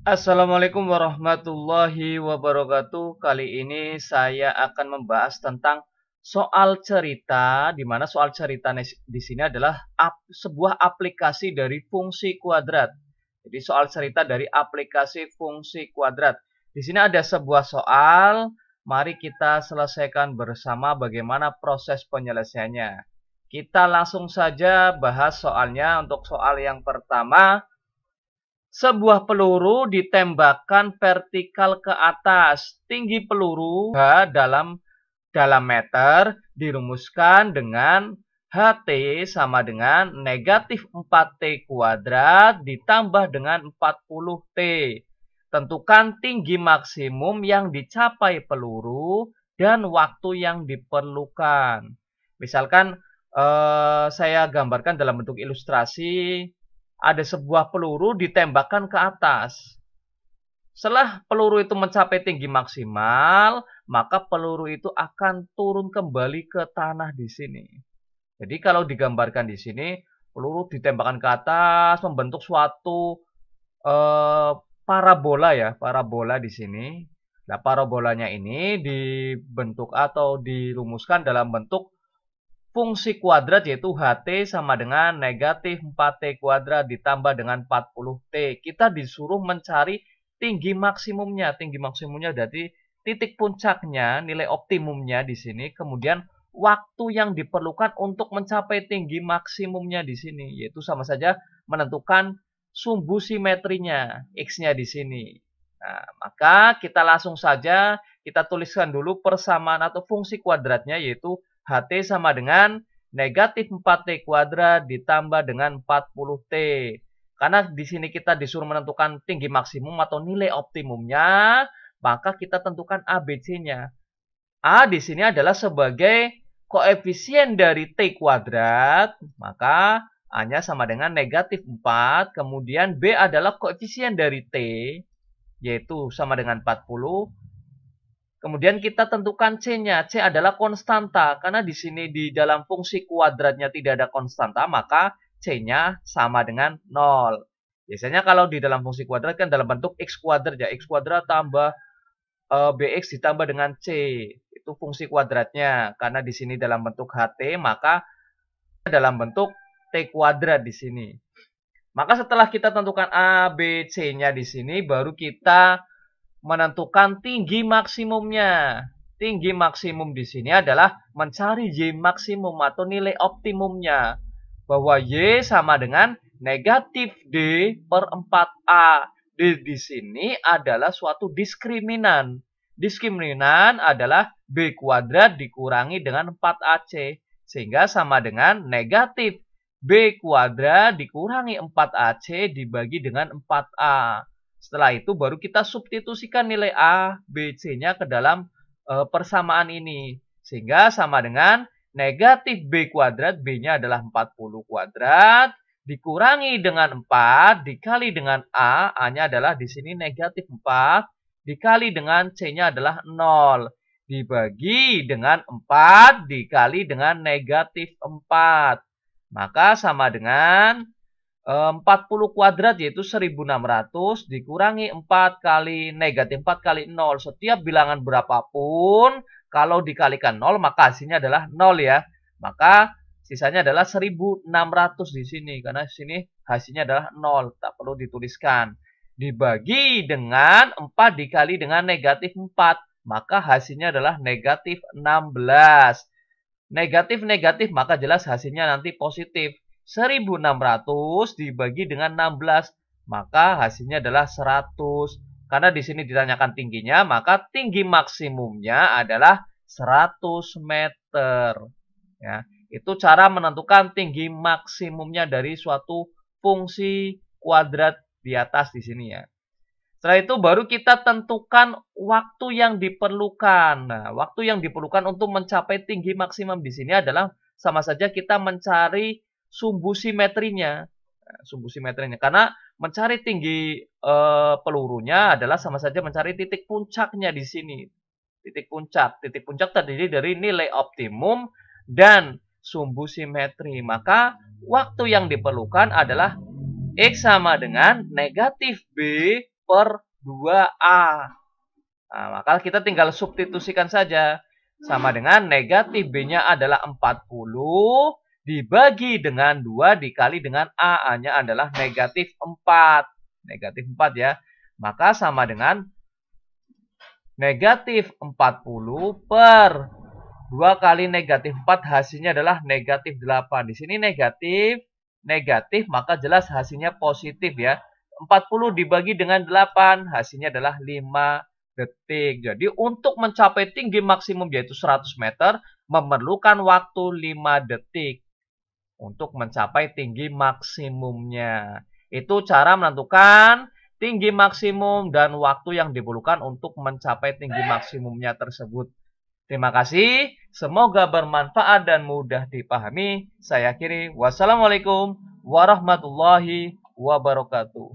Assalamualaikum warahmatullahi wabarakatuh. Kali ini saya akan membahas tentang soal cerita, di mana soal cerita di sini adalah sebuah aplikasi dari fungsi kuadrat. Jadi soal cerita dari aplikasi fungsi kuadrat. Di sini ada sebuah soal, mari kita selesaikan bersama bagaimana proses penyelesaiannya. Kita langsung saja bahas soalnya. Untuk soal yang pertama, sebuah peluru ditembakkan vertikal ke atas. Tinggi peluru H dalam meter dirumuskan dengan HT sama dengan negatif 4T kuadrat ditambah dengan 40T. Tentukan tinggi maksimum yang dicapai peluru dan waktu yang diperlukan. Misalkan saya gambarkan dalam bentuk ilustrasi, ada sebuah peluru ditembakkan ke atas. Setelah peluru itu mencapai tinggi maksimal, maka peluru itu akan turun kembali ke tanah di sini. Jadi kalau digambarkan di sini, peluru ditembakkan ke atas membentuk suatu parabola ya, parabola di sini. Nah, parabolanya ini dibentuk atau dirumuskan dalam bentuk fungsi kuadrat, yaitu HT sama dengan negatif 4T kuadrat ditambah dengan 40T. Kita disuruh mencari tinggi maksimumnya. Tinggi maksimumnya dari titik puncaknya, nilai optimumnya di sini. Kemudian waktu yang diperlukan untuk mencapai tinggi maksimumnya di sini. Yaitu sama saja menentukan sumbu simetrinya, X-nya di sini. Nah, maka kita langsung saja kita tuliskan dulu persamaan atau fungsi kuadratnya, yaitu HT sama dengan negatif 4T kuadrat ditambah dengan 40T. Karena di sini kita disuruh menentukan tinggi maksimum atau nilai optimumnya, maka kita tentukan ABC-nya. A di sini adalah sebagai koefisien dari T kuadrat, maka A-nya sama dengan negatif 4. Kemudian B adalah koefisien dari T, yaitu sama dengan 40. Kemudian kita tentukan C-nya. C adalah konstanta. Karena di sini di dalam fungsi kuadratnya tidak ada konstanta, maka C-nya sama dengan 0. Biasanya kalau di dalam fungsi kuadrat kan dalam bentuk X kuadrat ya. X kuadrat tambah BX ditambah dengan C. Itu fungsi kuadratnya. Karena di sini dalam bentuk HT, maka dalam bentuk T kuadrat di sini. Maka setelah kita tentukan A, B, C-nya di sini, baru kita menentukan tinggi maksimumnya. Tinggi maksimum di sini adalah mencari Y maksimum atau nilai optimumnya. Bahwa Y sama dengan negatif D per 4A. D di sini adalah suatu diskriminan. Diskriminan adalah B kuadrat dikurangi dengan 4AC. Sehingga sama dengan negatif B kuadrat dikurangi 4AC dibagi dengan 4A. Setelah itu baru kita substitusikan nilai A, B, C-nya ke dalam persamaan ini. Sehingga sama dengan negatif B kuadrat, B-nya adalah 40 kuadrat, dikurangi dengan 4, dikali dengan A, A-nya adalah di sini negatif 4, dikali dengan C-nya adalah 0. Dibagi dengan 4, dikali dengan negatif 4. Maka sama dengan 40 kuadrat yaitu 1600 dikurangi 4 kali negatif 4 kali 0. Setiap bilangan berapapun kalau dikalikan 0 maka hasilnya adalah 0 ya. Maka sisanya adalah 1600 di sini karena di sini hasilnya adalah 0, tak perlu dituliskan. Dibagi dengan 4 dikali dengan negatif 4, maka hasilnya adalah negatif 16. Negatif-negatif maka jelas hasilnya nanti positif. 1600 dibagi dengan 16, maka hasilnya adalah 100. Karena di sini ditanyakan tingginya, maka tinggi maksimumnya adalah 100 meter. Ya, itu cara menentukan tinggi maksimumnya dari suatu fungsi kuadrat di atas di sini ya. Setelah itu baru kita tentukan waktu yang diperlukan. Nah, waktu yang diperlukan untuk mencapai tinggi maksimum di sini adalah sama saja kita mencari sumbu simetrinya. Nah, sumbu simetrinya karena mencari tinggi pelurunya adalah sama saja mencari titik puncaknya di sini. Titik puncak terdiri dari nilai optimum dan sumbu simetri. Maka waktu yang diperlukan adalah X sama dengan negatif B per 2A. Nah, maka kita tinggal substitusikan saja. Sama dengan negatif B-nya adalah 40 dibagi dengan 2 dikali dengan A-nya adalah negatif 4. Negatif 4 ya. Maka sama dengan negatif 40 per 2 kali negatif 4 hasilnya adalah negatif 8. Di sini negatif, maka jelas hasilnya positif ya. 40 dibagi dengan 8 hasilnya adalah 5 detik. Jadi untuk mencapai tinggi maksimum yaitu 100 meter memerlukan waktu 5 detik untuk mencapai tinggi maksimumnya. Itu cara menentukan tinggi maksimum dan waktu yang diperlukan untuk mencapai tinggi maksimumnya tersebut. Terima kasih, semoga bermanfaat dan mudah dipahami. Saya akhiri, wassalamualaikum warahmatullahi wabarakatuh.